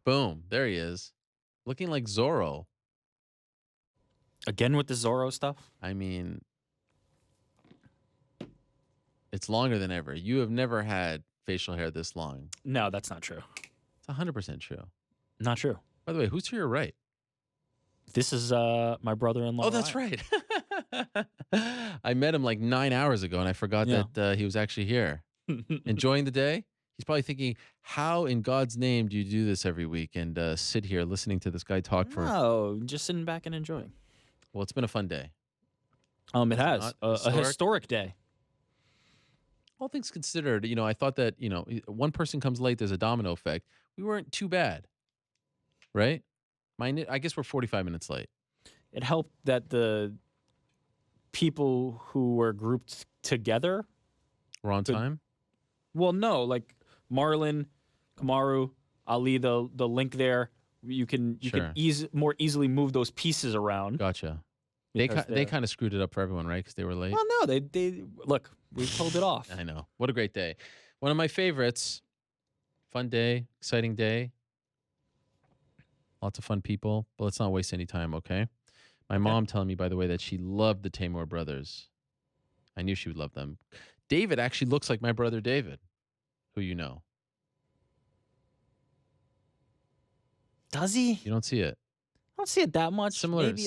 Boom. There he is. Looking like Zorro. Again with the Zorro stuff? I mean, it's longer than ever. You have never had facial hair this long. No, that's not true. It's 100% true. Not true. By the way, who's to your right? This is my brother-in-law. Oh, that's right. I met him like 9 hours ago, and I forgot that he was actually here. Enjoying the day? He's probably thinking, how in God's name do you do this every week and sit here listening to this guy talk for... No, just sitting back and enjoying. Well, it's been a fun day. It has. A historic day. All things considered, I thought that, one person comes late, there's a domino effect. We weren't too bad, right? I guess we're 45 minutes late. It helped that the people who were grouped together were on time? Well, no, like Marlon, Kamaru, Ali, the link there, you can more easily move those pieces around. Gotcha. They kind of screwed it up for everyone, right? Because they were late. Well, no, they look, we pulled it off. I know. What a great day. One of my favorites. Fun day, exciting day. Lots of fun people, but let's not waste any time, okay? My mom telling me, by the way, that she loved the Tamor brothers. I knew she would love them. David actually looks like my brother David, who you know. Does he? You don't see it. I don't see it that much. Similar, maybe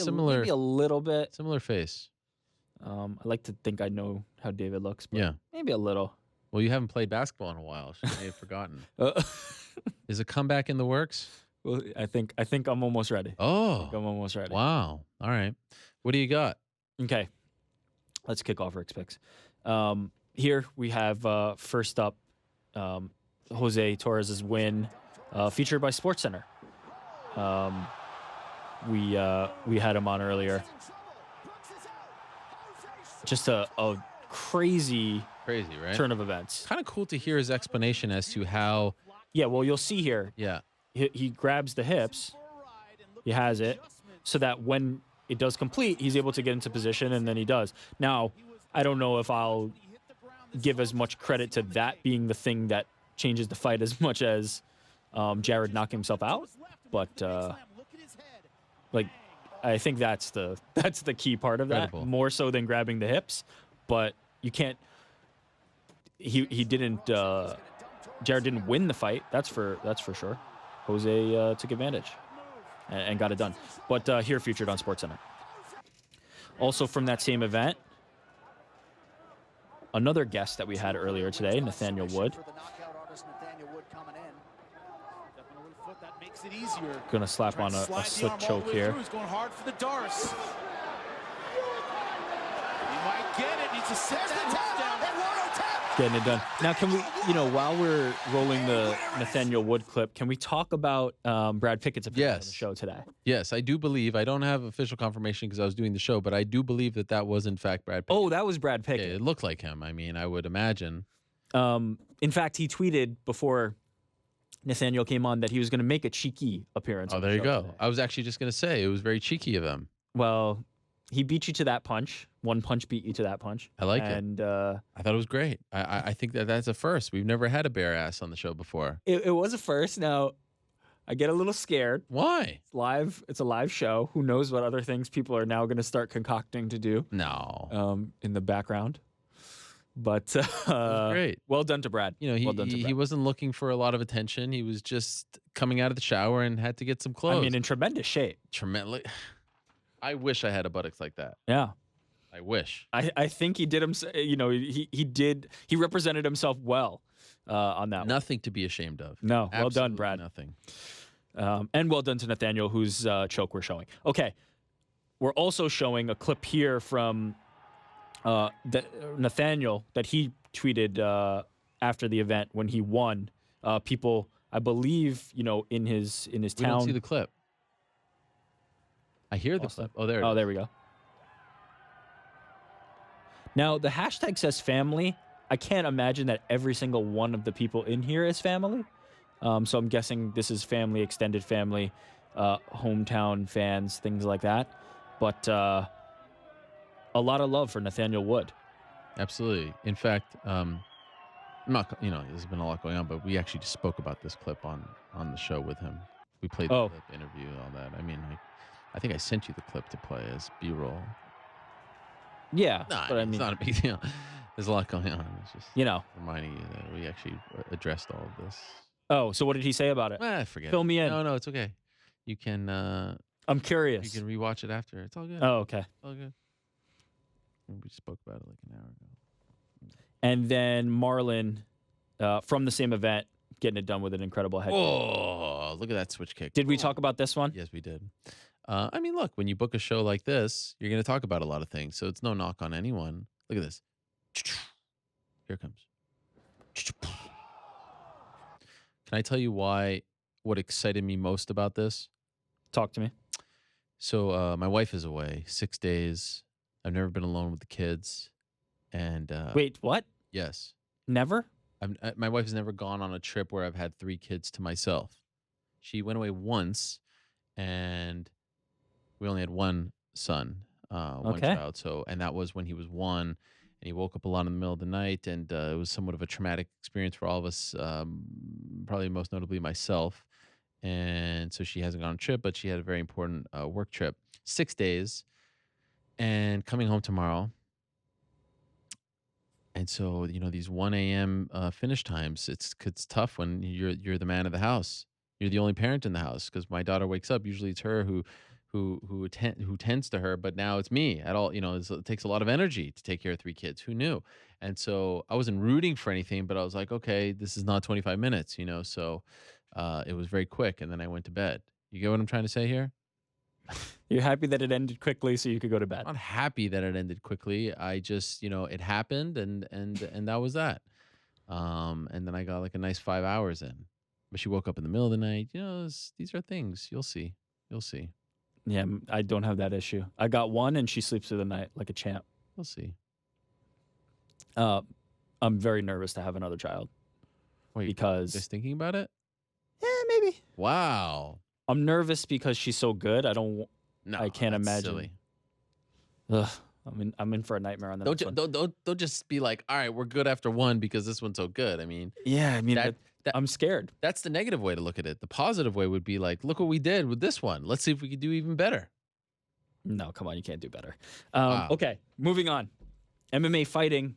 a little bit. Similar face. I like to think I know how David looks, but yeah, maybe a little. Well, you haven't played basketball in a while, so you may have forgotten. Is a comeback in the works? Well, I think I'm almost ready. Oh, I'm almost ready. Wow. All right. What do you got? Okay. Let's kick off Rick's picks. Here we have first up Jose Torres's win, featured by SportsCenter. We had him on earlier. Just a crazy right? turn of events. Kind of cool to hear his explanation as to how. Yeah, well, you'll see here. Yeah. He grabs the hips. He has it so that when it does complete, he's able to get into position, and then he does. Now, I don't know if I'll give as much credit to that being the thing that changes the fight as much as Jared knocking himself out, but I think that's the key part of that, more so than grabbing the hips. But you can't. He didn't. Jared didn't win the fight. That's for sure. Jose took advantage and got it done. But here featured on SportsCenter. Also from that same event, another guest that we had earlier today, Nathaniel Wood. Gonna slap on a slick choke here. He's going hard for the Doris. He might get it. Needs to set that down. Getting it done. Now, can we, while we're rolling the Nathaniel Wood clip, can we talk about Brad Pickett's appearance on the show today? Yes, I do believe. I don't have official confirmation because I was doing the show, but I do believe that was in fact Brad Pickett. Oh, that was Brad Pickett. Yeah, it looked like him. I mean, I would imagine. In fact, he tweeted before Nathaniel came on that he was going to make a cheeky appearance. Oh, there you go. Today. I was actually just going to say it was very cheeky of him. Well, he beat you to that punch. One punch beat you to that punch. I like it. And I thought it was great. I think that's a first. We've never had a bare ass on the show before. It was a first. Now, I get a little scared. Why? It's live. It's a live show. Who knows what other things people are now going to start concocting to do? No. In the background. But great. Well done to Brad. He wasn't looking for a lot of attention. He was just coming out of the shower and had to get some clothes. I mean, in tremendous shape. I wish I had a buttocks like that. Yeah. I wish. I think he did he represented himself well on that. Nothing to be ashamed of. No. Absolutely well done, Brad. Nothing. And well done to Nathaniel, whose choke we're showing. Okay. We're also showing a clip here from Nathaniel that he tweeted after the event when he won. People, I believe, in his town. We don't see the clip. I hear the clip. Oh, there it is. There we go. Now, the hashtag says family. I can't imagine that every single one of the people in here is family. So I'm guessing this is family, extended family, hometown fans, things like that. But a lot of love for Nathaniel Wood. Absolutely. In fact, I'm not, there's been a lot going on, but we actually just spoke about this clip on the show with him. We played the clip, interview, all that. I mean, I think I sent you the clip to play as B-roll. Yeah, No, but I mean, it's not a big deal. There's a lot going on. It's just reminding you that we actually addressed all of this. Oh, so what did he say about it? Forget Fill me in. No, it's okay. You can. I'm curious. You can rewatch it after. It's all good. Oh, okay. It's all good. We spoke about it like an hour ago. And then Marlon, from the same event, getting it done with an incredible head kick. Oh, look at that switch kick. Did we talk about this one? Yes, we did. I mean, look, when you book a show like this, you're going to talk about a lot of things. So it's no knock on anyone. Look at this. Here it comes. Can I tell you what excited me most about this? Talk to me. So my wife is away 6 days. I've never been alone with the kids. And wait, what? Yes. Never? My wife has never gone on a trip where I've had 3 kids to myself. She went away once, and we only had one son, one child. So, and that was when he was 1, and he woke up a lot in the middle of the night, and it was somewhat of a traumatic experience for all of us, probably most notably myself. And so she hasn't gone on a trip, but she had a very important work trip. 6 days, and coming home tomorrow. And so, these 1 a.m. Finish times, it's tough when you're the man of the house. You're the only parent in the house, because my daughter wakes up. Usually it's her who tends to her, but now it's me. It takes a lot of energy to take care of 3 kids. Who knew? And so I wasn't rooting for anything, but I was like, okay, this is not 25 minutes, So it was very quick, and then I went to bed. You get what I'm trying to say here? You're happy that it ended quickly so you could go to bed. I'm not happy that it ended quickly. I just, it happened, and that was that. And then I got like a nice 5 hours in. But she woke up in the middle of the night. These are things. You'll see. Yeah, I don't have that issue. I got one, and she sleeps through the night like a champ. We'll see. I'm very nervous to have another child. Wait, because just thinking about it? Yeah, maybe. Wow. I'm nervous because she's so good. I can't imagine. Silly. Ugh, I'm in for a nightmare on that. Don't just be like, all right, we're good after 1 because this one's so good. I mean, I'm scared. That's the negative way to look at it. The positive way would be like, look what we did with this one. Let's see if we can do even better. No, come on, you can't do better. Wow. Okay, moving on. MMA fighting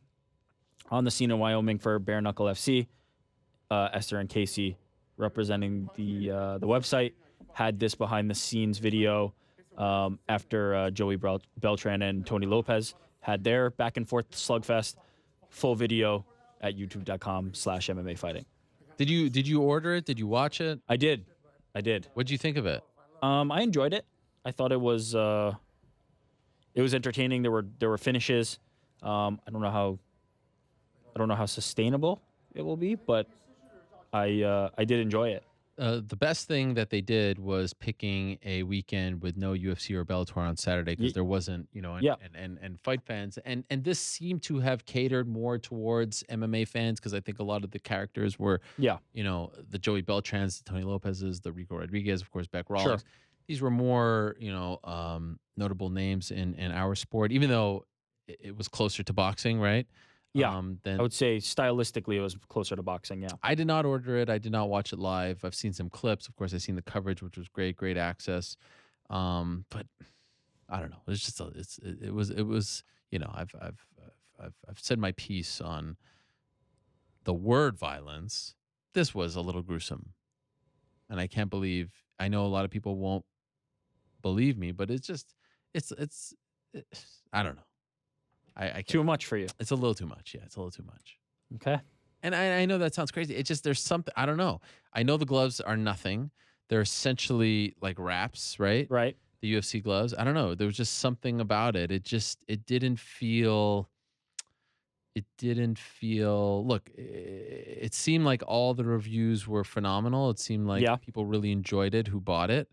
on the scene in Wyoming for Bare Knuckle FC. Esther and Casey, representing the website, had this behind the scenes video after Joey Beltran and Tony Lopez had their back and forth slugfest. Full video at youtube.com/MMA fighting. Did you order it? Did you watch it? I did. What'd you think of it? I enjoyed it. I thought it was entertaining. There were finishes. I don't know how sustainable it will be, but I did enjoy it. The best thing that they did was picking a weekend with no UFC or Bellator on Saturday, because there wasn't, and fight fans. And this seemed to have catered more towards MMA fans, because I think a lot of the characters were, the Joey Beltrans, the Tony Lopez's, the Rico Rodriguez, of course, Beck Rawlings. Sure. These were more, notable names in our sport, even though it was closer to boxing, right? Yeah, I would say stylistically it was closer to boxing, yeah. I did not order it. I did not watch it live. I've seen some clips. Of course, I've seen the coverage, which was great access. But I don't know. It's just it was I've said my piece on the word violence. This was a little gruesome, and I can't believe. I know a lot of people won't believe me, but it's I don't know. I too much for you. It's a little too much. Yeah, it's a little too much. Okay. And I know that sounds crazy. It's just there's something, I don't know. I know the gloves are nothing. They're essentially like wraps, right? Right. The UFC gloves. I don't know. There was just something about it. It didn't feel. Look, it seemed like all the reviews were phenomenal. It seemed like people really enjoyed it who bought it.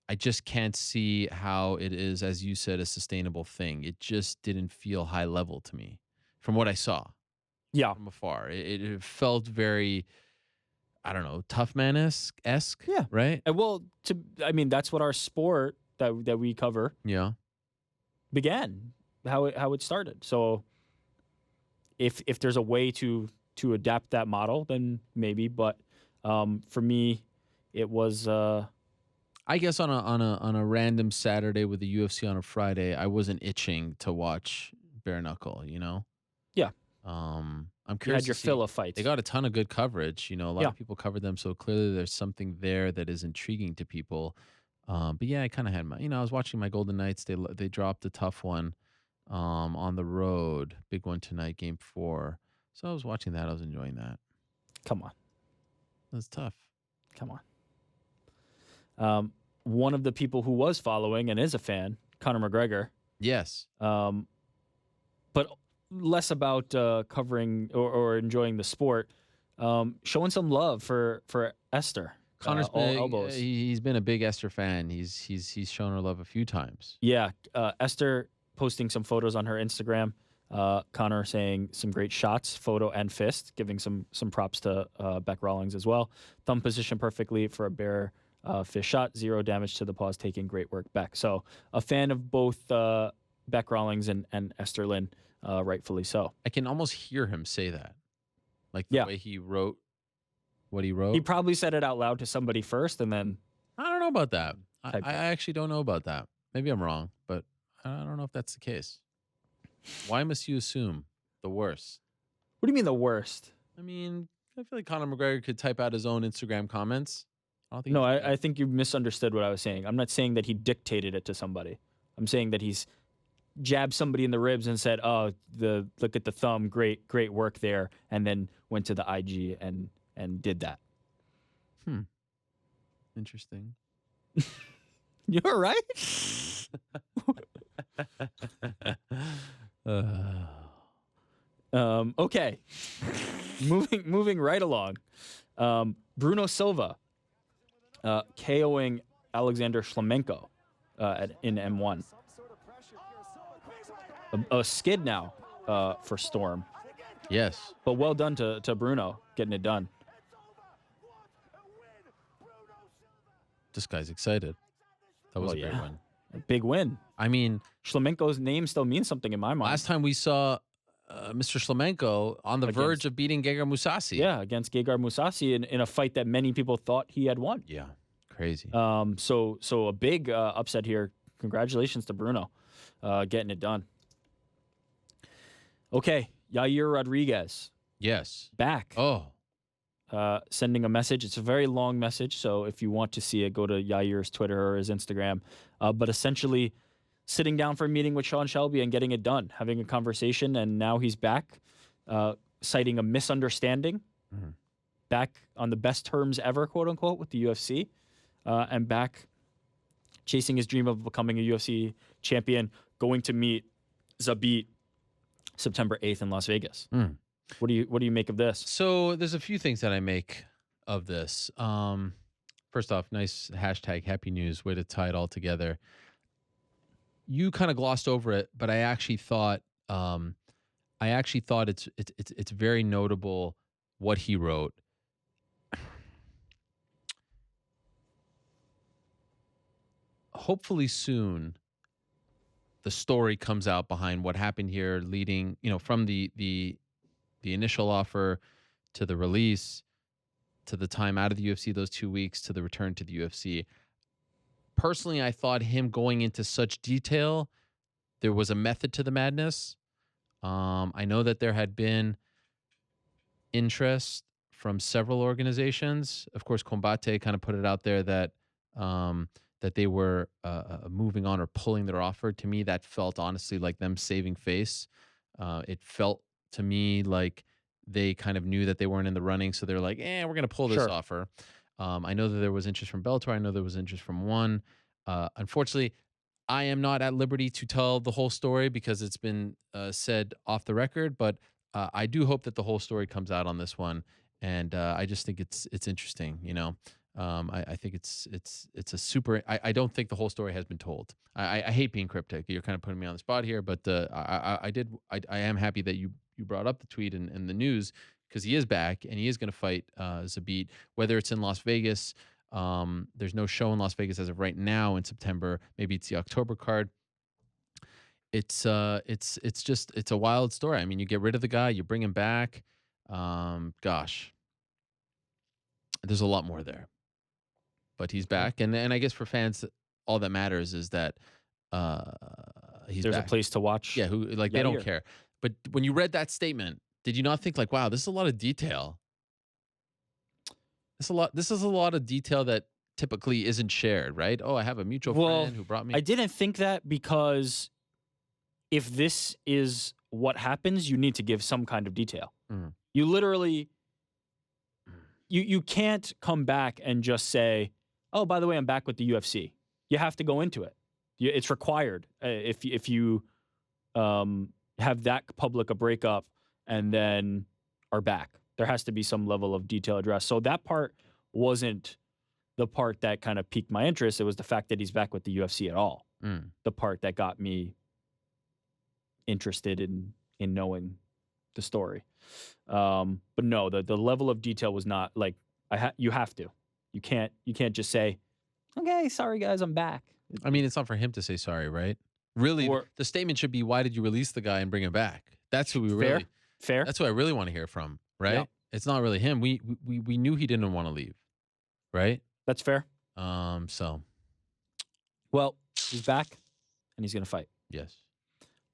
I just can't see how it is, as you said, a sustainable thing. It just didn't feel high level to me from what I saw. Yeah. From afar. It felt very, I don't know, tough man-esque. Yeah. Right? Well, that's what our sport that we cover began, how it started. So if there's a way to adapt that model, then maybe. But for me, it was I guess on a random Saturday with the UFC on a Friday, I wasn't itching to watch bare knuckle. yeah. I'm You curious had to your see. fill of fights. They got a ton of good coverage. A lot Yeah. of people covered them, so clearly there's something there that is intriguing to people. But yeah, I kind of had my, I was watching my Golden Knights. They dropped a tough one on the road, big one tonight, Game 4. So I was watching that. I was enjoying that. Come on. That's tough. Come on. One of the people who was following and is a fan, Conor McGregor. Yes. But less about covering or enjoying the sport, showing some love for Esther. Connor's all been elbows. He's been a big Esther fan. He's shown her love a few times. Yeah, Esther posting some photos on her Instagram. Conor saying some great shots, photo and fist, giving some props to Beck Rawlings as well. Thumb position perfectly for a bare fist shot, 0 damage to the paws, taking great work, Beck. So a fan of both Beck Rawlings and Esther Lynn, rightfully so. I can almost hear him say that, like the way he wrote what he wrote. He probably said it out loud to somebody first, and then I don't know about that. I actually don't know about that. Maybe I'm wrong, but I don't know if that's the case. Why must you assume the worst? What do you mean the worst? I mean, I feel like Conor McGregor could type out his own Instagram comments. I think you misunderstood what I was saying. I'm not saying that he dictated it to somebody. I'm saying that he's jabbed somebody in the ribs and said, "Oh, look at the thumb, great work there," and then went to the IG and did that. Interesting. You're right. Okay. Moving right along. Bruno Silva KOing Alexander Shlemenko in M1. A skid now for Storm. Yes. But well done to Bruno getting it done. This guy's excited. That was a great win. A big win. I mean, Shlemenko's name still means something in my mind. Last time we saw Mr. Shlemenko on the verge of beating Gegard Mousasi. Yeah, against Gegard Mousasi in a fight that many people thought he had won. Yeah, crazy. So a big upset here. Congratulations to Bruno getting it done. Okay, Yair Rodriguez. Yes. Back. Oh. Sending a message. It's a very long message, so if you want to see it, go to Yair's Twitter or his Instagram. But essentially, sitting down for a meeting with Sean Shelby and getting it done, having a conversation, and now he's back, citing a misunderstanding, back on the best terms ever, quote unquote, with the UFC, and back chasing his dream of becoming a UFC champion, going to meet Zabit September 8th in Las Vegas. What do you make of this? So there's a few things that I make of this. First off, nice hashtag Happy News, way to tie it all together. You kind of glossed over it, but I actually thought it's very notable what he wrote. Hopefully soon, the story comes out behind what happened here, leading, from the initial offer to the release, to the time out of the UFC, those 2 weeks, to the return to the UFC. Personally, I thought him going into such detail, there was a method to the madness. I know that there had been interest from several organizations. Of course, Combate kind of put it out there that that they were moving on or pulling their offer. To me, that felt honestly like them saving face. It felt to me like they kind of knew that they weren't in the running, so they're like, we're going to pull this offer. I know that there was interest from Bellator. I know there was interest from ONE. Unfortunately, I am not at liberty to tell the whole story because it's been said off the record, but I do hope that the whole story comes out on this one, and I just think it's interesting, I think it's a super. I don't think the whole story has been told. I hate being cryptic. You're kind of putting me on the spot here, but I am happy that you brought up the tweet and the news, because he is back and he is going to fight Zabit, whether it's in Las Vegas. There's no show in Las Vegas as of right now in September. Maybe it's the October card. It's a wild story. I mean, you get rid of the guy, you bring him back. Gosh, there's a lot more there. but he's back, and I guess for fans, all that matters is that he's There's back. a place to watch. Yeah, who like they don't care. But when you read that statement, did you not think like, wow, this is a lot of detail? This is a lot of detail that typically isn't shared, right? Oh, I have a mutual friend who brought me. I didn't think that because if this is what happens, you need to give some kind of detail. You literally, you can't come back and just say, oh, by the way, I'm back with the UFC. You have to go into it. It's required if you have that public a breakup and then are back. There has to be some level of detail addressed. So that part wasn't the part that kind of piqued my interest. It was the fact that he's back with the UFC at all. The part that got me interested in knowing the story. But no, the level of detail was not like you have to. You can't just say, okay, sorry guys, I'm back. I mean, it's not for him to say sorry, right? Really, the statement should be, why did you release the guy and bring him back? That's who we really fair. That's who I really want to hear from, right? Yeah. It's not really him. We knew he didn't want to leave, right? That's fair. So, well, he's back and he's going to fight. Yes.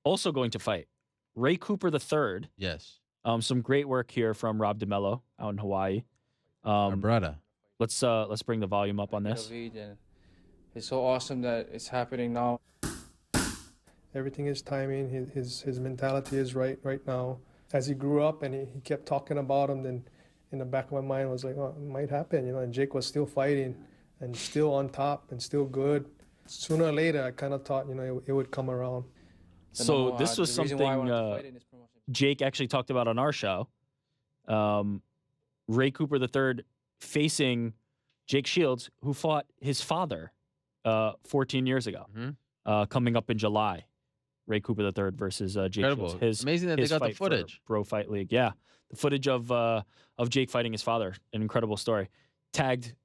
Also going to fight, Ray Cooper III. Yes. Some great work here from Rob DeMello out in Hawaii. Our brother. Let's bring the volume up on this. It's so awesome that it's happening now. Everything is timing. His mentality is right now. As he grew up and he kept talking about him, then in the back of my mind was like, oh, it might happen, you know. And Jake was still fighting and still on top and still good. Sooner or later, I kind of thought, you know, it would come around. So this was something Jake actually talked about on our show. Ray Cooper III facing Jake Shields, who fought his father 14 years ago, coming up in July. Ray Cooper III versus Jake Shields. Amazing that they got the footage. Bro Fight League. Yeah, the footage of Jake fighting his father. An incredible story. Tagged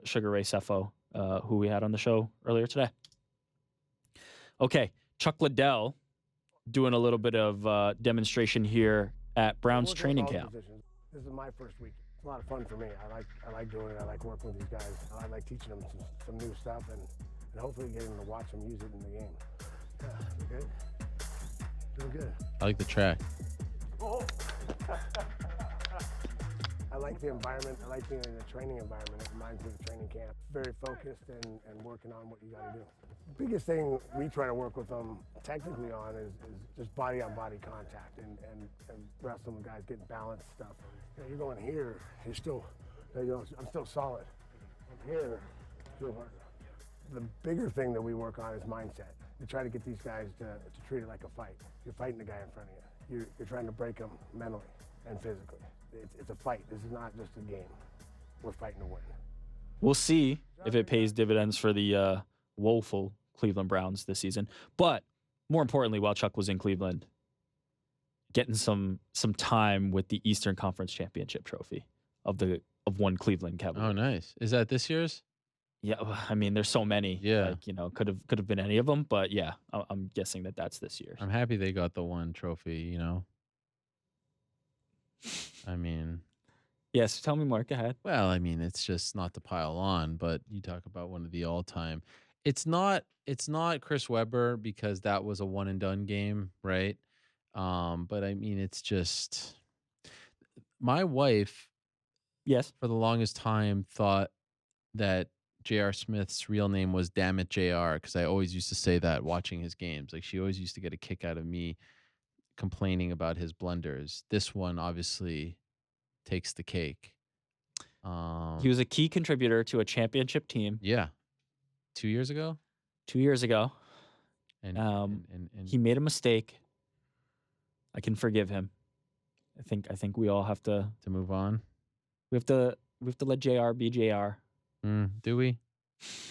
Sugar Ray Sefo, who we had on the show earlier today. Okay, Chuck Liddell doing a little bit of demonstration here at Brown's training camp. This is my first week. It's a lot of fun for me. I like doing it. I like working with these guys. I like teaching them some new stuff and hopefully getting them to watch them use it in the game. Yeah, good. Doing good. I like the track. Oh. I like the environment. I like being in a training environment. It reminds me of training camp. Very focused and working on what you got to do. The biggest thing we try to work with them technically on is just body-on-body contact and wrestling with guys, getting balanced stuff. You know, you're going here, you're still, you know, I'm still solid. I'm here, still hard. The bigger thing that we work on is mindset. We try to get these guys to treat it like a fight. You're fighting the guy in front of you. You're trying to break them mentally and physically. It's a fight. This is not just a game. We're fighting to win. We'll see if it pays dividends for the woeful Cleveland Browns this season. But more importantly, while Chuck was in Cleveland, getting some time with the Eastern Conference Championship trophy of one Cleveland Cavalier. Oh, nice. Is that this year's? Yeah, I mean, there's so many. Yeah, like, you know, could have been any of them, but yeah, I'm guessing that's this year's. I'm happy they got the one trophy. You know, I mean, yes. Tell me more. Go ahead. Well, I mean, it's just not to pile on, but you talk about one of the all-time. It's not Chris Webber because that was a one and done game, right? But I mean, it's just my wife. Yes, for the longest time thought that J.R. Smith's real name was Damn It J.R. because I always used to say that watching his games. Like, she always used to get a kick out of me complaining about his blunders. This one obviously takes the cake. He was a key contributor to a championship team. Yeah. 2 years ago? 2 years ago. And he made a mistake. I can forgive him. I think we all have to move on. We have to let JR be JR. Do we?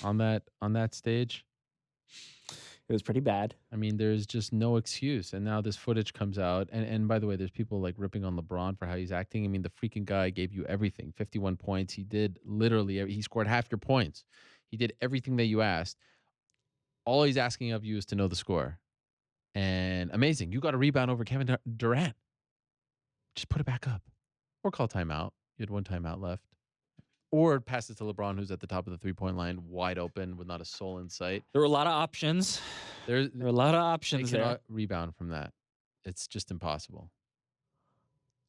On that stage? It was pretty bad. I mean, there's just no excuse. And now this footage comes out. And by the way, there's people like ripping on LeBron for how he's acting. I mean, the freaking guy gave you everything. 51 points. He did literally, he scored half your points. He did everything that you asked. All he's asking of you is to know the score. And amazing. You got a rebound over Kevin Durant. Just put it back up. Or call timeout. You had one timeout left. or pass it to LeBron, who's at the top of the three-point line, wide open with not a soul in sight. There were a lot of options. There were a lot of They options there. cannot rebound from that. It's just impossible.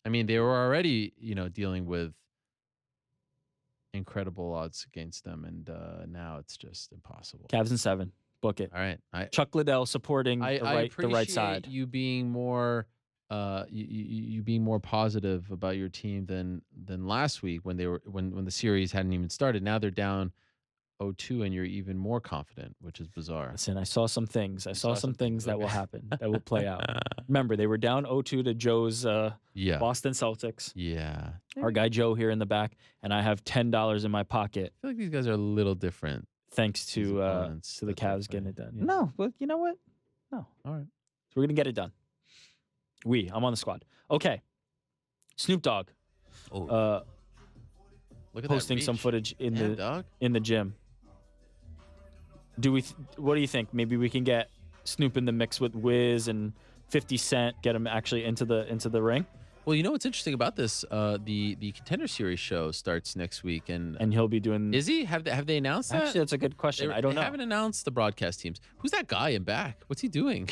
I mean, they were already, dealing with incredible odds against them, and now it's just impossible. Cavs in 7. Book it. All right. Chuck Liddell supporting the right appreciate side. you being more you being more positive about your team than last week when the series hadn't even started. Now they're down 0-2 and you're even more confident, which is bizarre. Listen, I saw some things. I saw some things that will happen, that will play out. Remember, they were down 0-2 to Joe's Boston Celtics. Yeah. Our guy Joe here in the back, and I have $10 in my pocket. I feel like these guys are a little different. Thanks to the Cavs getting it done. Yeah. No, but you know what? No. All right. So we're going to get it done. I'm on the squad. Okay. Snoop Dogg. Oh. Look at posting that some footage in the gym. What do you think? Maybe we can get Snoop in the mix with Wiz and 50 Cent, get him actually into the ring? Well, you know what's interesting about this? The Contender Series show starts next week, and he'll be doing. Is he? Have they announced that? Actually, that's a good question. I don't know. They haven't announced the broadcast teams. Who's that guy in back? What's he doing?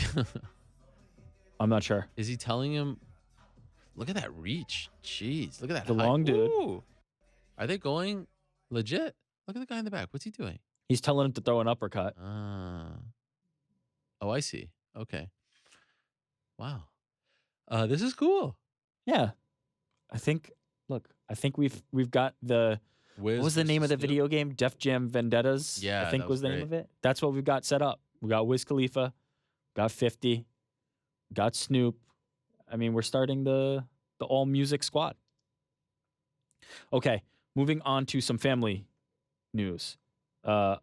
I'm not sure. Is he telling him? Look at that reach. Jeez, look at that. The long dude. Ooh. Are they going legit? Look at the guy in the back. What's he doing? He's telling him to throw an uppercut. Oh, I see. Okay. Wow. This is cool. Yeah. I think we've got the Wiz. What was the name of the video game? Def Jam Vendettas. Yeah, I think was the name great. of it. That's what we've got set up. We got Wiz Khalifa, got 50, got Snoop. I mean, we're starting the all music squad. Okay, moving on to some family news. Cub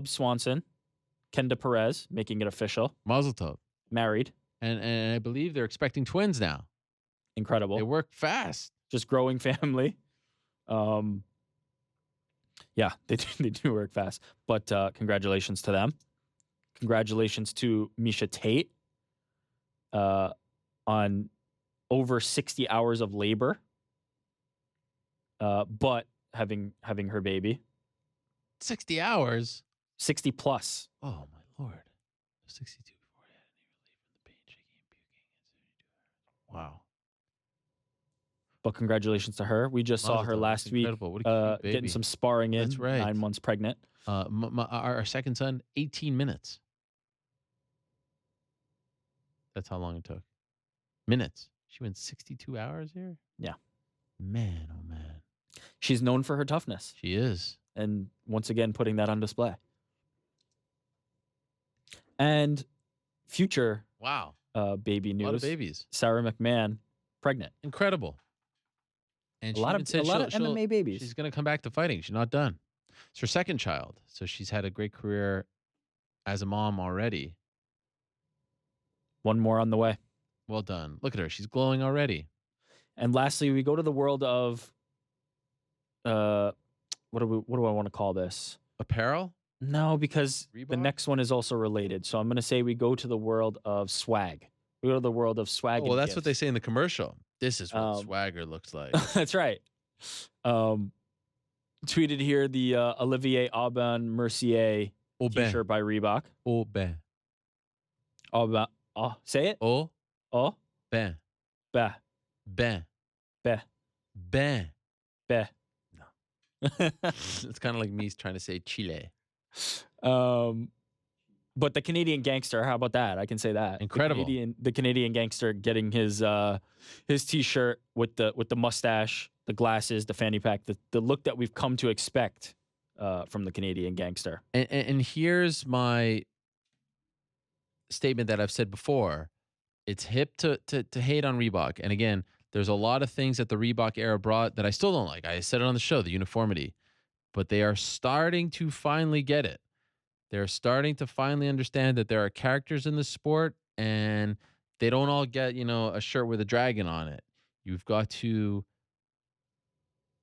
Swanson, Kenda Perez making it official. Mazel tov. Married. And I believe they're expecting twins now. Incredible. They work fast. Just growing family. Yeah, they do work fast. But congratulations to them. Congratulations to Misha Tate on over 60 hours of labor, but having her baby. 60 hours? 60 plus. Oh, my Lord. 62 before he had any relief from the pain, shaking and puking. Wow. But congratulations to her. We just saw her last week getting some sparring in. That's right. 9 months pregnant. Our second son, 18 minutes. That's how long it took. Minutes. She went 62 hours here? Yeah. Man, oh man. She's known for her toughness. She is. And once again, putting that on display. And future baby news. A lot of babies. Sarah McMahon, pregnant. Incredible. And a lot of MMA babies. She's going to come back to fighting. She's not done. It's her second child. So she's had a great career as a mom already. One more on the way. Well done. Look at her. She's glowing already. And lastly, we go to the world of what do I want to call this? Apparel? No, because Reebok? the next one is also related. So I'm going to say we go to the world of swag. We go to the world of swag. Well, that's what they say in the commercial. This is what swagger looks like. That's right. Tweeted here the Olivier Aubin Mercier t-shirt by Reebok. Aubin. Aubin. Oh, say it. Oh. Ben. Ben. Ben. Ben. Ben. Ben. No. It's kind of like me trying to say Chile. But the Canadian gangster, how about that? I can say that. Incredible. The Canadian gangster getting his t-shirt with the mustache, the glasses, the fanny pack, the look that we've come to expect from the Canadian gangster. And here's my statement that I've said before. It's hip to hate on Reebok. And again, there's a lot of things that the Reebok era brought that I still don't like. I said it on the show, the uniformity. But they are starting to finally get it. They're starting to finally understand that there are characters in the sport and they don't all get, a shirt with a dragon on it. You've got to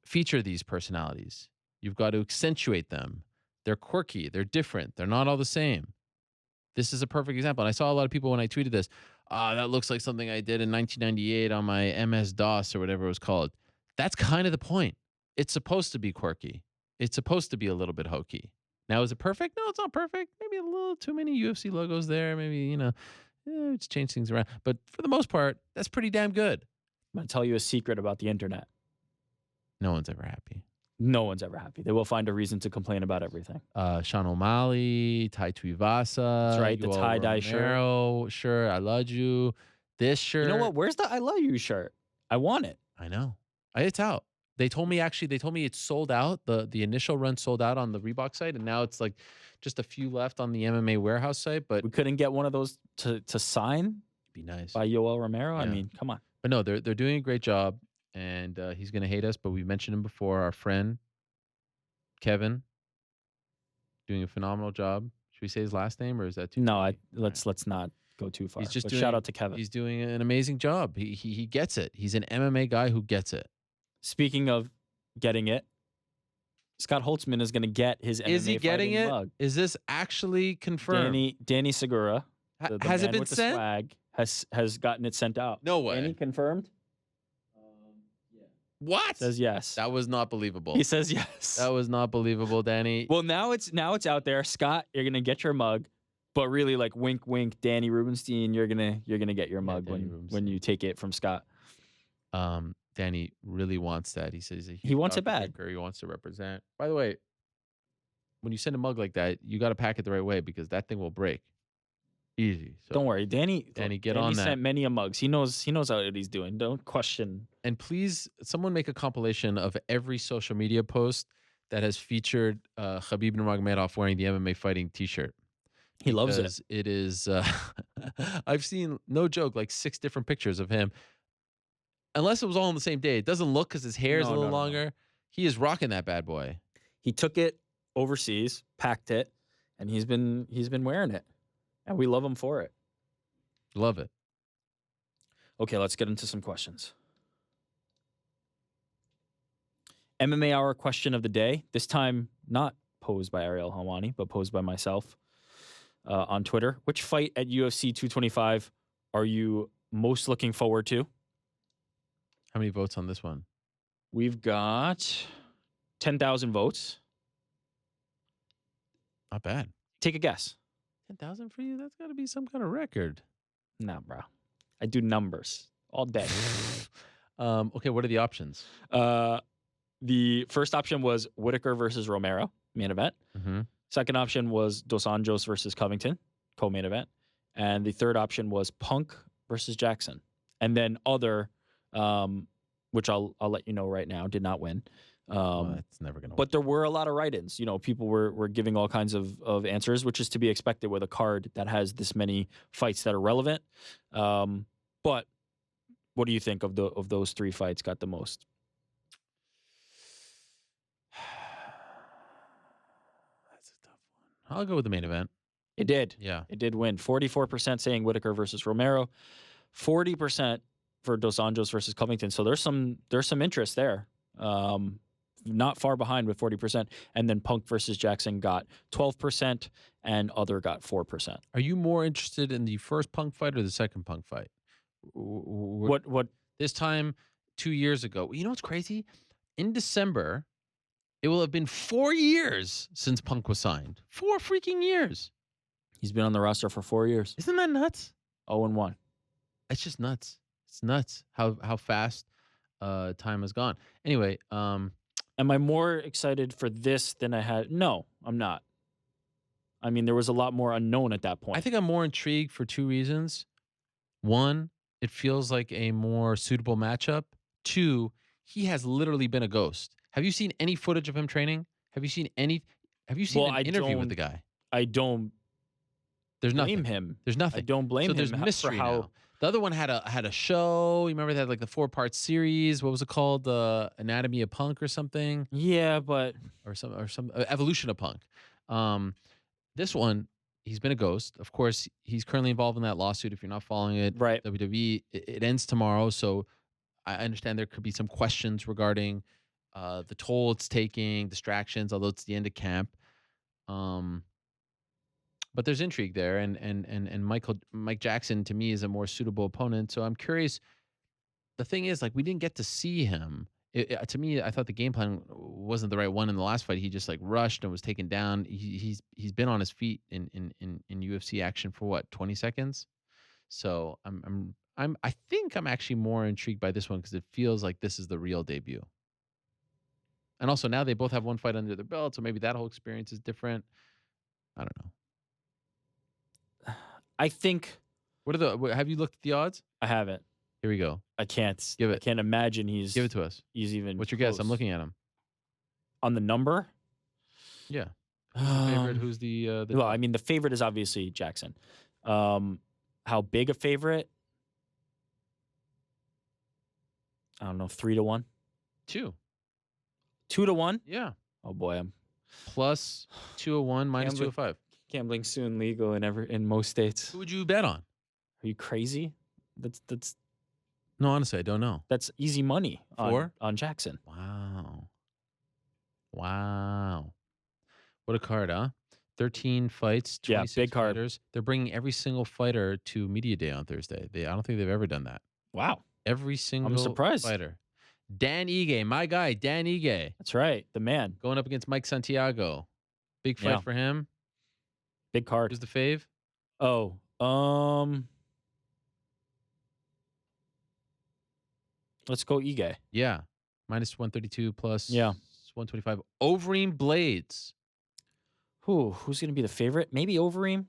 feature these personalities. You've got to accentuate them. They're quirky. They're different. They're not all the same. This is a perfect example. And I saw a lot of people when I tweeted this, that looks like something I did in 1998 on my MS-DOS or whatever it was called. That's kind of the point. it's supposed to be quirky. It's supposed to be a little bit hokey. Now, is it perfect? No, it's not perfect. Maybe a little too many UFC logos there. Maybe, it's change things around. But for the most part, that's pretty damn good. I'm going to tell you a secret about the internet. No one's ever happy. No one's ever happy. They will find a reason to complain about everything. Sean O'Malley, Tai Tuivasa. That's right, the Yoel tie-dye shirt. I love you. This shirt. You know what? Where's the I love you shirt? I want it. I know. It's out. They told me it's sold out. The initial run sold out on the Reebok site, and now it's like just a few left on the MMA Warehouse site. But we couldn't get one of those to sign. Be nice by Yoel Romero. Yeah. I mean, come on. But no, they're doing a great job, and he's gonna hate us. But we mentioned him before. Our friend Kevin doing a phenomenal job. Should we say his last name, or is that too? No, let's not go too far. He's just shout out to Kevin. He's doing an amazing job. He gets it. He's an MMA guy who gets it. Speaking of getting it, Scott Holtzman is going to get his MMA Is he getting it? mug. Is this actually confirmed? Danny Segura, the has it man been with the sent? swag, has gotten it sent out. No way. Danny confirmed? What? Says yes. That was not believable. He says yes. That was not believable, Danny. Well, now it's out there. Scott, you're going to get your mug. But really, like, wink, wink, Danny Rubenstein, you're gonna get your mug when you take it from Scott. Danny really wants that. He says he wants it bad. He wants to represent. By the way, when you send a mug like that, you got to pack it the right way because that thing will break easy. So don't worry, Danny, get on that. He sent many a mugs. He knows what he's doing. Don't question. And please, someone make a compilation of every social media post that has featured Khabib Nurmagomedov wearing the MMA fighting T-shirt. He loves it. It is. I've seen, no joke, like 6 different pictures of him. Unless it was all on the same day, it doesn't look because his hair is a little longer. No. He is rocking that bad boy. He took it overseas, packed it, and he's been wearing it, and we love him for it. Love it. Okay, let's get into some questions. MMA Hour question of the day. This time not posed by Ariel Helwani, but posed by myself. On Twitter. Which fight at UFC 225 are you most looking forward to? How many votes on this one? We've got 10,000 votes. Not bad. Take a guess. 10,000 for you? That's got to be some kind of record. Nah, bro. I do numbers all day. Okay, what are the options? The first option was Whitaker versus Romero, main event. Mm-hmm. Second option was Dos Anjos versus Covington, co-main event. And the third option was Punk versus Jackson. And then other, which I'll let you know right now, did not win. It's never going to win. But there were a lot of write-ins. You know, people were giving all kinds of answers, which is to be expected with a card that has this many fights that are relevant. But what do you think of those 3 fights got the most? I'll go with the main event. It did. Yeah. It did win. 44% saying Whitaker versus Romero. 40% for Dos Anjos versus Covington. So there's some interest there. Not far behind with 40%. And then Punk versus Jackson got 12% and other got 4%. Are you more interested in the first Punk fight or the second Punk fight? What this time 2 years ago. You know what's crazy? In December, it will have been 4 years since Punk was signed. 4 freaking years. He's been on the roster for 4 years. Isn't that nuts? 0-1. It's just nuts. It's nuts how fast time has gone. Anyway, am I more excited for this than I had? No, I'm not. I mean, there was a lot more unknown at that point. I think I'm more intrigued for 2 reasons. 1, it feels like a more suitable matchup. 2, he has literally been a ghost. Have you seen any footage of him training? Have you seen an interview with the guy? I don't. There's nothing. Blame him. There's nothing. I don't blame him. So there's mystery for how. Now. The other one had a show. You remember they had like the 4-part series. What was it called? The Anatomy of Punk or something. Yeah, but or some Evolution of Punk. This one, he's been a ghost. Of course, he's currently involved in that lawsuit. If you're not following it, right? WWE. It ends tomorrow, so I understand there could be some questions regarding the toll it's taking, distractions. Although it's the end of camp. But there's intrigue there, and Mike Jackson to me is a more suitable opponent. So I'm curious. The thing is, like, we didn't get to see him To me, I thought the game plan wasn't the right one in the last fight. He just like rushed and was taken down. He's been on his feet in UFC action for what, 20 seconds. So I think I'm actually more intrigued by this one because it feels like this is the real debut. And also now they both have one fight under their belt, so maybe that whole experience is different. I don't know. I think. Have you looked at the odds? I haven't. Here we go. I can't. Give it. I can't imagine he's. Give it to us. He's even. What's your close. guess? I'm looking at him. On the number? Yeah. Who's the favorite? Who's the well, I mean, the favorite is obviously Jackson. How big a favorite? I don't know. 3-1. 2. 2-1. Yeah. Oh boy, I'm plus 201 minus 205. Gambling soon legal in most states. Who would you bet on? Are you crazy? That's. No, honestly, I don't know. That's easy money on Jackson. Wow. What a card, huh? 13 fights, 26 big card. fighters. They're bringing every single fighter to Media Day on Thursday. I don't think they've ever done that. Wow. Every single surprised. fighter. Dan Ige, my guy, Dan Ige. That's right. The man. Going up against Mike Santiago. Big fight for him. Big card. Who's the fave? Oh, let's go Ige. Yeah. Minus 132 plus 125. Overeem Blades. Who's going to be the favorite? Maybe Overeem?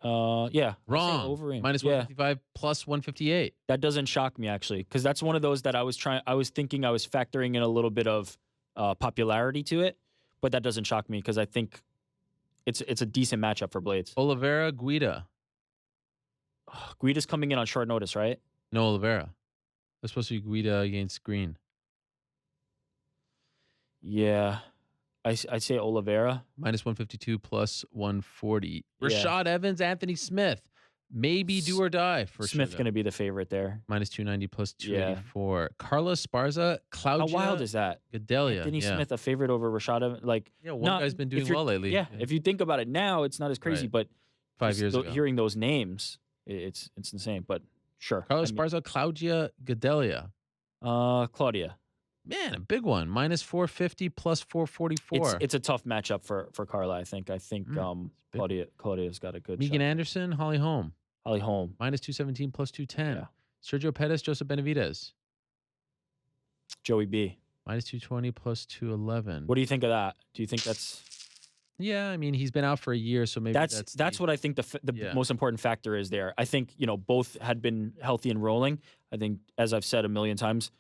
Yeah. Wrong. Overeem. Minus 155 plus 158. That doesn't shock me, actually, because that's one of those that I was thinking I was factoring in a little bit of popularity to it, but that doesn't shock me because I think it's a decent matchup for Blades. Oliveira, Guida. Guida's coming in on short notice, right? No, Oliveira. It's supposed to be Guida against Green. Yeah. I'd say Oliveira. Minus 152 plus 140. Rashad Evans, Anthony Smith. Maybe do or die for Smith going to be the favorite there. Minus 290 plus 284. Carlos Esparza, Claudia. How wild is that? Gedelia. Anthony Smith a favorite over Rashad Evans. One guy's been doing well lately. Yeah. If you think about it now, it's not as crazy, but 5 years ago. Hearing those names, it's insane, but sure. Carlos Esparza, Claudia Gedelia. Claudia. Man, a big one. Minus 450 plus 444. It's a tough matchup for Carla, I think. Claudia's got a good Megan shot. Anderson, Holly Holm. Holly Holm. Minus 217 plus 210. Yeah. Sergio Pettis, Joseph Benavidez. Joey B. Minus 220 plus 211. What do you think of that? Do you think that's... Yeah, I mean, he's been out for a year, so maybe that's what I think the most important factor is there. I think, both had been healthy and rolling. I think, as I've said a million times,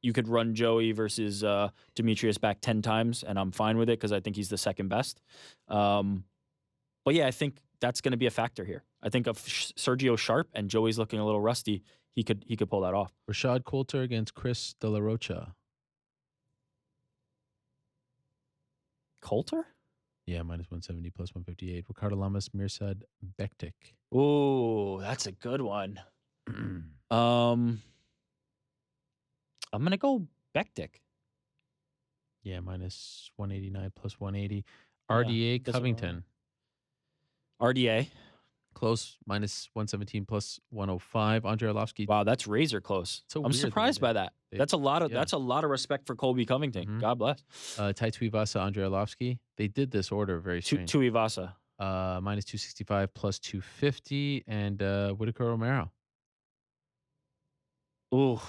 you could run Joey versus Demetrius back 10 times, and I'm fine with it because I think he's the second best. But yeah, I think that's going to be a factor here. I think if Sergio sharp and Joey's looking a little rusty, he could pull that off. Rashad Coulter against Chris De La Rocha. Coulter? Yeah, minus 170 plus 158. Ricardo Lamas, Mirsad Bektik. Ooh, that's a good one. I'm going to go Bektik. Yeah, minus 189 plus 180. RDA Covington. RDA. Close, minus 117 plus 105. Andrea Lee. Wow, that's razor close. I'm surprised by that. That's a lot of respect for Colby Covington. Mm-hmm. God bless. Tai Tuivasa, Andrea Lee. They did this order very strange. Tuivasa. Minus 265 plus 250. And Whitaker Romero. Ooh.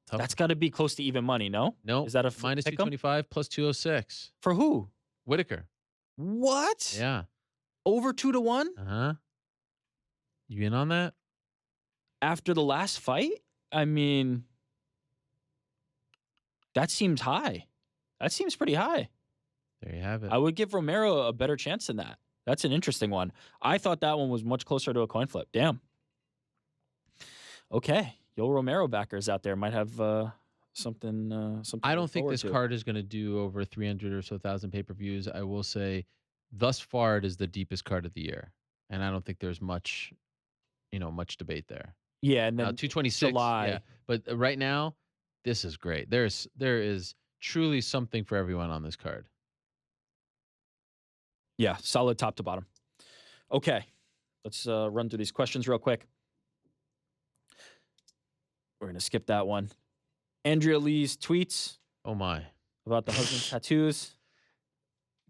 Tough. That's got to be close to even money, no? No. Is that a minus 225 plus 206? For who? Whitaker. What? Yeah. Over 2-1? Uh-huh. You in on that? After the last fight? I mean, that seems high. That seems pretty high. There you have it. I would give Romero a better chance than that. That's an interesting one. I thought that one was much closer to a coin flip. Damn. Okay. Yo Romero backers out there might have something. I don't think this card is going to do over 300 or so thousand pay-per-views. I will say, thus far, it is the deepest card of the year, and I don't think there's much debate there. Yeah, and then 226. July. Yeah, but right now, this is great. There is truly something for everyone on this card. Yeah, solid top to bottom. Okay, let's run through these questions real quick. We're going to skip that one. Andrea Lee's tweets. Oh my. about the husband's tattoos.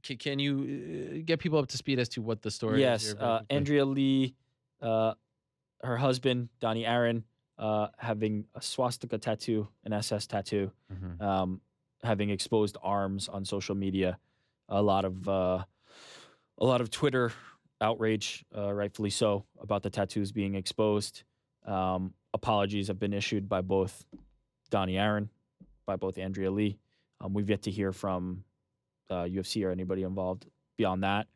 Can you get people up to speed as to what the story is Yes, here? Very quickly? Andrea Lee, her husband, Donnie Aaron, having a swastika tattoo, an SS tattoo, having exposed arms on social media. A lot of Twitter outrage, rightfully so, about the tattoos being exposed. Apologies have been issued by both Donnie Aaron, by both Andrea Lee. We've yet to hear from UFC or anybody involved beyond that.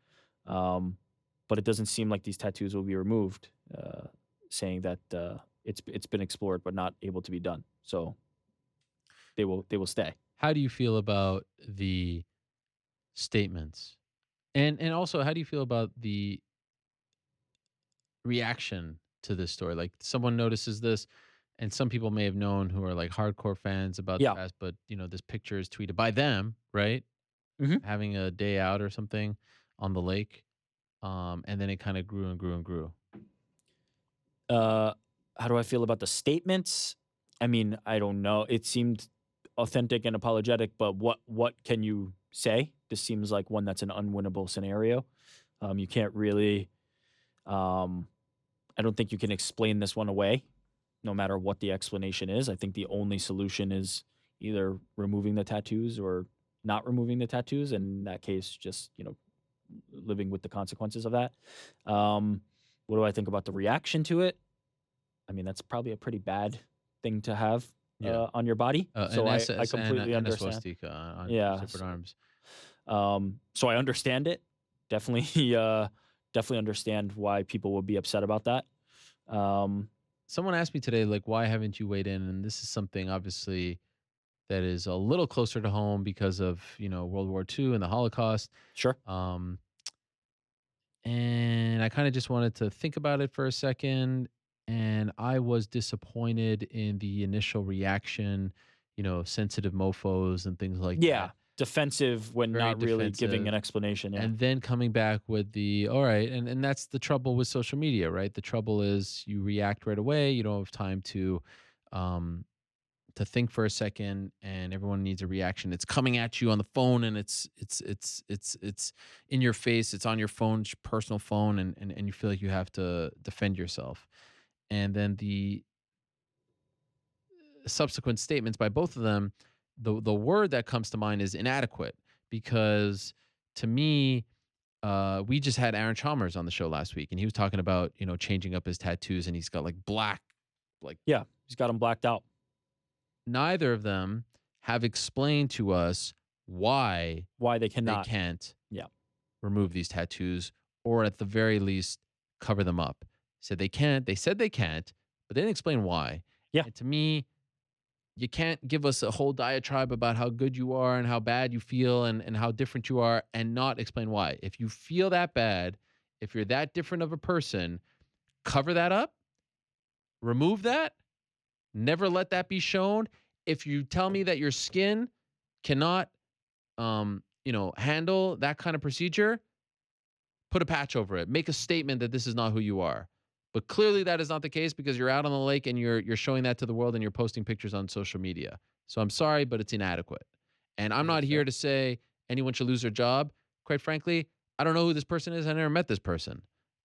But it doesn't seem like these tattoos will be removed, saying that it's been explored but not able to be done. So they will stay. How do you feel about the statements? And also, how do you feel about the reaction to this story? Like, someone notices this, and some people may have known who are like hardcore fans about the past, but this picture is tweeted by them, right? Having a day out or something on the lake. And then it kind of grew and grew and grew. How do I feel about the statements? I mean, I don't know. It seemed authentic and apologetic, but what can you say? This seems like one that's an unwinnable scenario. You can't really. I don't think you can explain this one away, no matter what the explanation is. I think the only solution is either removing the tattoos or not removing the tattoos. And in that case, just living with the consequences of that. What do I think about the reaction to it? I mean, that's probably a pretty bad thing to have on your body. So I completely understand. And a swastika on separate arms. So I understand it. Definitely understand why people would be upset about that. Someone asked me today, like, why haven't you weighed in? And this is something obviously that is a little closer to home because of World War II and the Holocaust. Sure. And I kind of just wanted to think about it for a second. And I was disappointed in the initial reaction, sensitive mofos and things like that. Defensive when Very not really defensive. giving an explanation. Yeah. And then coming back with all right. And that's the trouble with social media, right? The trouble is you react right away. You don't have time to think for a second, and everyone needs a reaction. It's coming at you on the phone, and it's in your face. It's on your phone, personal phone, and you feel like you have to defend yourself. And then the subsequent statements by both of them, the word that comes to mind is inadequate, because to me, we just had Aaron Chalmers on the show last week, and he was talking about changing up his tattoos, and he's got like black, he's got them blacked out. Neither of them have explained to us why they cannot. They can't remove these tattoos, or at the very least cover them up. Said they can't. They said they can't, but they didn't explain why. Yeah. And to me, you can't give us a whole diatribe about how good you are and how bad you feel and how different you are and not explain why. If you feel that bad, if you're that different of a person, cover that up, remove that, never let that be shown. If you tell me that your skin cannot, handle that kind of procedure, put a patch over it. Make a statement that this is not who you are. But clearly that is not the case, because you're out on the lake and you're showing that to the world and you're posting pictures on social media. So I'm sorry, but it's inadequate. And I'm not here to say anyone should lose their job. Quite frankly, I don't know who this person is. I never met this person.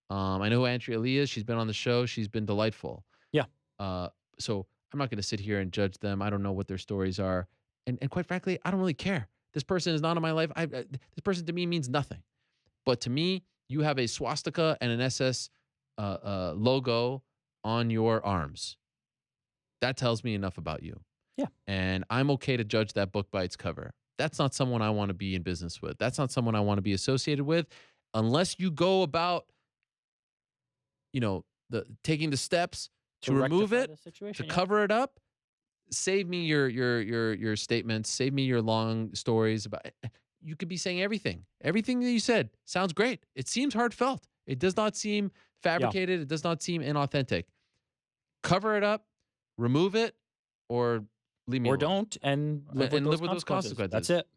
I know who Andrea Lee is. She's been on the show. She's been delightful. Yeah. So I'm not going to sit here and judge them. I don't know what their stories are. And quite frankly, I don't really care. This person is not in my life. This person to me means nothing. But to me, you have a swastika and an SS logo on your arms. That tells me enough about you. Yeah. And I'm okay to judge that book by its cover. That's not someone I want to be in business with. That's not someone I want to be associated with, unless you go about, taking the steps to remove it, to cover it up. Save me your statements. Save me your long stories about it. You could be saying everything. Everything that you said sounds great. It seems heartfelt. It does not seem fabricated. It does not seem inauthentic. Cover it up, remove it, or leave me alone. Don't, and live with those consequences. That's it.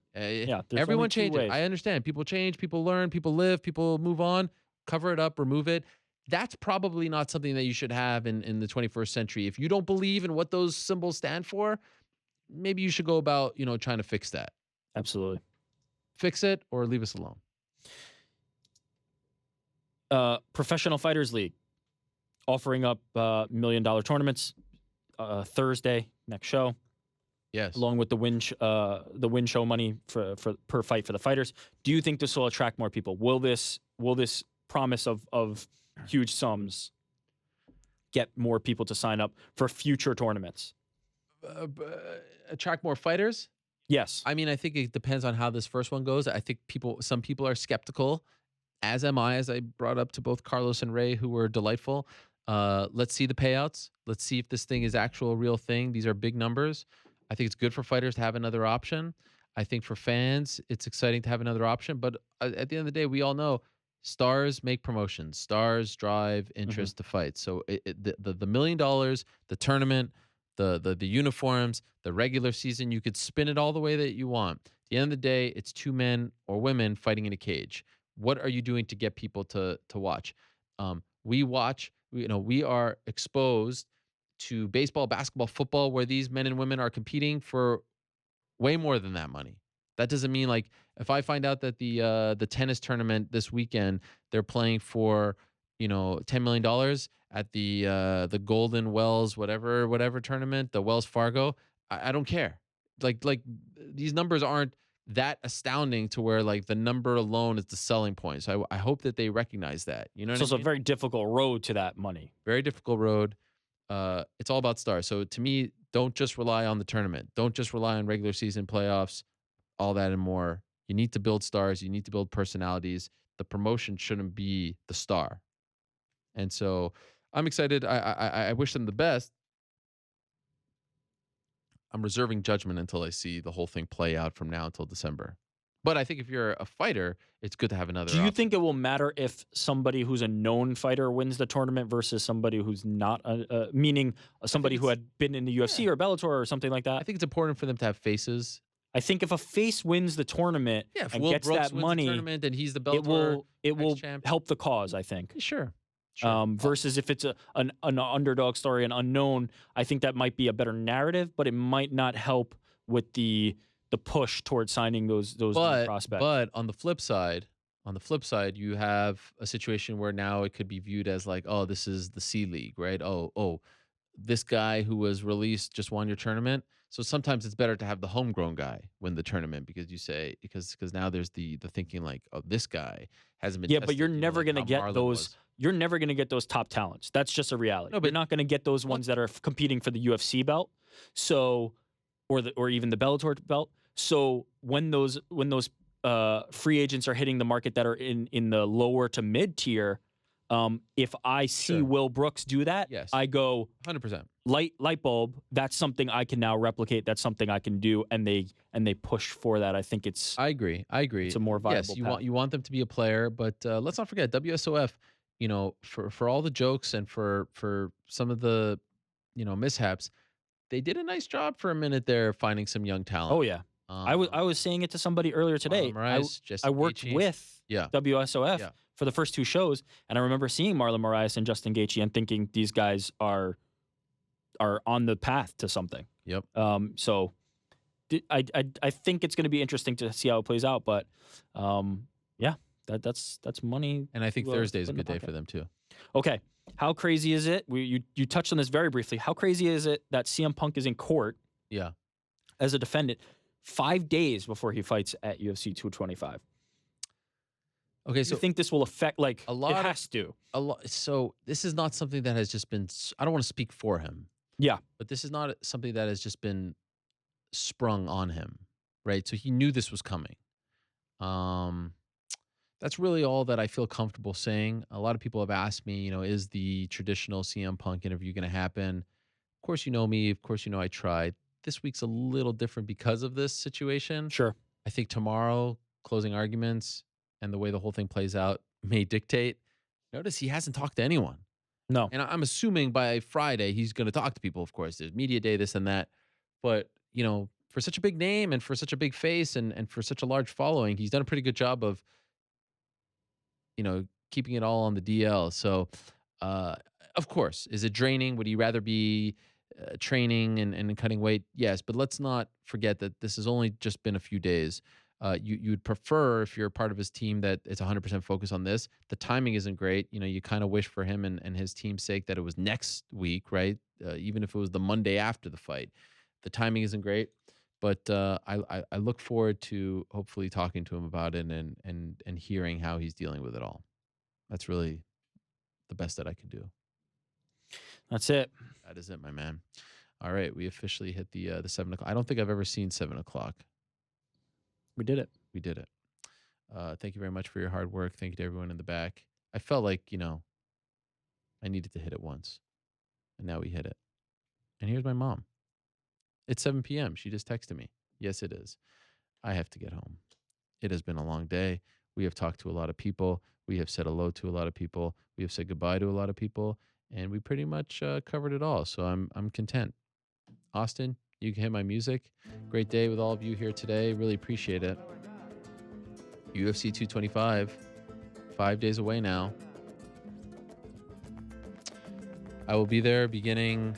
Everyone changes. I understand. People change. People learn. People live. People move on. Cover it up. Remove it. That's probably not something that you should have in the 21st century. If you don't believe in what those symbols stand for, maybe you should go about, trying to fix that. Absolutely. Fix it or leave us alone. Professional Fighters League offering up $1 million tournaments Thursday, next show. Yes. Along with the win show money for per fight for the fighters. Do you think this will attract more people? Will this promise of huge sums get more people to sign up for future tournaments? Attract more fighters? Yes. I mean, I think it depends on how this first one goes. I think some people are skeptical, as am I, as I brought up to both Carlos and Ray, who were delightful. Let's see the payouts. Let's see if this thing is actual real thing. These are big numbers. I think it's good for fighters to have another option. I think for fans, it's exciting to have another option. But at the end of the day, we all know stars make promotions. Stars drive interest to fight. So the $1 million, the tournament, the uniforms, the regular season, you could spin it all the way that you want. At the end of the day, it's two men or women fighting in a cage. What are you doing to get people to watch? We watch. We are exposed to baseball, basketball, football, where these men and women are competing for way more than that money. That doesn't mean, like, if I find out that the tennis tournament this weekend, they're playing for $10 million at the Golden Wells whatever tournament, the Wells Fargo, I don't care. Like these numbers aren't that astounding to where, like, the number alone is the selling point. So I hope that they recognize that. You know, so it's a very difficult road to that money. Very difficult road. It's all about stars. So to me, don't just rely on the tournament. Don't just rely on regular season playoffs, all that and more. You need to build stars. You need to build personalities. The promotion shouldn't be the star. And so I'm excited. I wish them the best. I'm reserving judgment until I see the whole thing play out from now until December. But I think if you're a fighter, it's good to have another Do you option. think it will matter if somebody who's a known fighter wins the tournament versus somebody who's not, meaning somebody who had been in the UFC or Bellator or something like that? I think it's important for them to have faces. I think if a face wins the tournament and Will gets Brooks that wins money, the tournament and he's the Bellator it will champ. help the cause, I think. Sure. Versus if it's an underdog story, an unknown, I think that might be a better narrative, but it might not help with the push towards signing those new prospects. But on the flip side, you have a situation where now it could be viewed as like, oh, this is the C League, right? Oh, this guy who was released just won your tournament. So sometimes it's better to have the homegrown guy win the tournament because now there's the thinking like, oh, this guy hasn't been. Yeah, but you're never going to get those. You're never going to get those top talents. That's just a reality. No, but you're not going to get those ones that are competing for the UFC belt, or even the Bellator belt. So when those free agents are hitting the market that are in the lower to mid tier, if I see Will Brooks do that, yes, I go 100%. Light bulb. That's something I can now replicate. That's something I can do, and they push for that. I think it's. I agree. It's a more viable. Yes, you want them to be a player, but let's not forget WSOF. For all the jokes and for some of the mishaps, they did a nice job for a minute there finding some young talent. Oh yeah. I was saying it to somebody earlier today. I worked with WSOF for the first two shows, and I remember seeing Marlon Moraes and Justin Gaethje and thinking these guys are on the path to something. Yep. So I think it's going to be interesting to see how it plays out, but yeah, that's money. And I think Thursday is a good day for them too. Okay. How crazy is it? You touched on this very briefly. How crazy is it that CM Punk is in court? Yeah. As a defendant 5 days before he fights at UFC 225. Okay, so you think this will affect, like, a lot? It has to. A lot. So this is not something that has just been. I don't want to speak for him. Yeah, but this is not something that has just been sprung on him, right? So he knew this was coming. That's really all that I feel comfortable saying. A lot of people have asked me, is the traditional CM Punk interview going to happen? Of course, you know me. Of course, I tried. This week's a little different because of this situation. Sure. I think tomorrow, closing arguments and the way the whole thing plays out may dictate. Notice he hasn't talked to anyone. No. And I'm assuming by Friday he's going to talk to people, of course. There's media day, this and that. But, for such a big name and for such a big face and for such a large following, he's done a pretty good job of, keeping it all on the DL. So, of course, is it draining? Would he rather be training and cutting weight, yes, but let's not forget that this has only just been a few days. You'd prefer, if you're a part of his team, that it's 100% focus on this. The timing isn't great. You kind of wish for him and his team's sake that it was next week, right? Even if it was the Monday after the fight. The timing isn't great, but I look forward to hopefully talking to him about it and hearing how he's dealing with it all. That's really the best that I can do. That's it. That is it, my man. All right, we officially hit the 7 o'clock. I don't think I've ever seen 7 o'clock. We did it. We did it. Thank you very much for your hard work. Thank you to everyone in the back. I felt like, I needed to hit it once. And now we hit it. And here's my mom. It's 7 p.m. She just texted me. Yes, it is. I have to get home. It has been a long day. We have talked to a lot of people. We have said hello to a lot of people. We have said goodbye to a lot of people. And we pretty much covered it all. So I'm content. Austin, you can hit my music. Great day with all of you here today. Really appreciate it. UFC 225, 5 days away now. I will be there beginning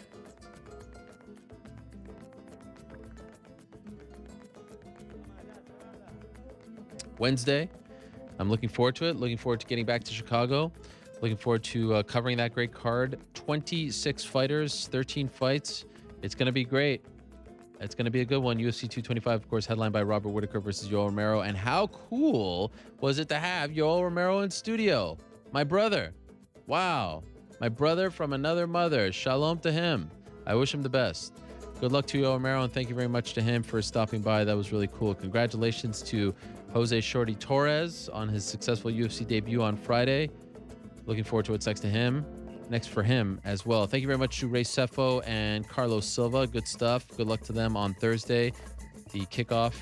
Wednesday. I'm looking forward to it. Looking forward to getting back to Chicago. Looking forward to covering that great card. 26 fighters, 13 fights. It's going to be great. It's going to be a good one. UFC 225, of course, headlined by Robert Whittaker versus Yoel Romero. And how cool was it to have Yoel Romero in studio? My brother. Wow. My brother from another mother. Shalom to him. I wish him the best. Good luck to Yoel Romero, and thank you very much to him for stopping by. That was really cool. Congratulations to Jose Shorty Torres on his successful UFC debut on Friday. Looking forward to what's next for him as well. Thank you very much to Ray Sefo and Carlos Silva. Good stuff. Good luck to them on Thursday, the kickoff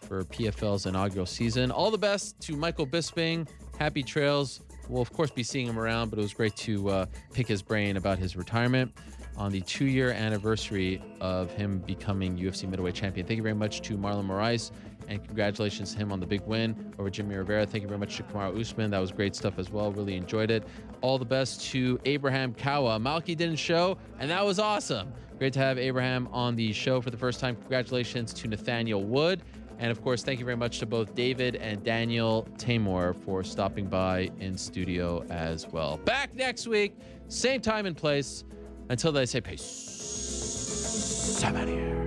for PFL's inaugural season. All the best to Michael Bisping. Happy trails. We'll, of course, be seeing him around, but it was great to pick his brain about his retirement on the 2-year anniversary of him becoming UFC middleweight champion. Thank you very much to Marlon Moraes, and congratulations to him on the big win over Jimmy Rivera. Thank you very much to Kamaru Usman. That was great stuff as well. Really enjoyed it. All the best to Abraham Kawa. Malky didn't show, and that was awesome. Great to have Abraham on the show for the first time. Congratulations to Nathaniel Wood. And of course, thank you very much to both David and Daniel Tamor for stopping by in studio as well. Back next week, same time and place. Until then, I say peace. I'm out of here.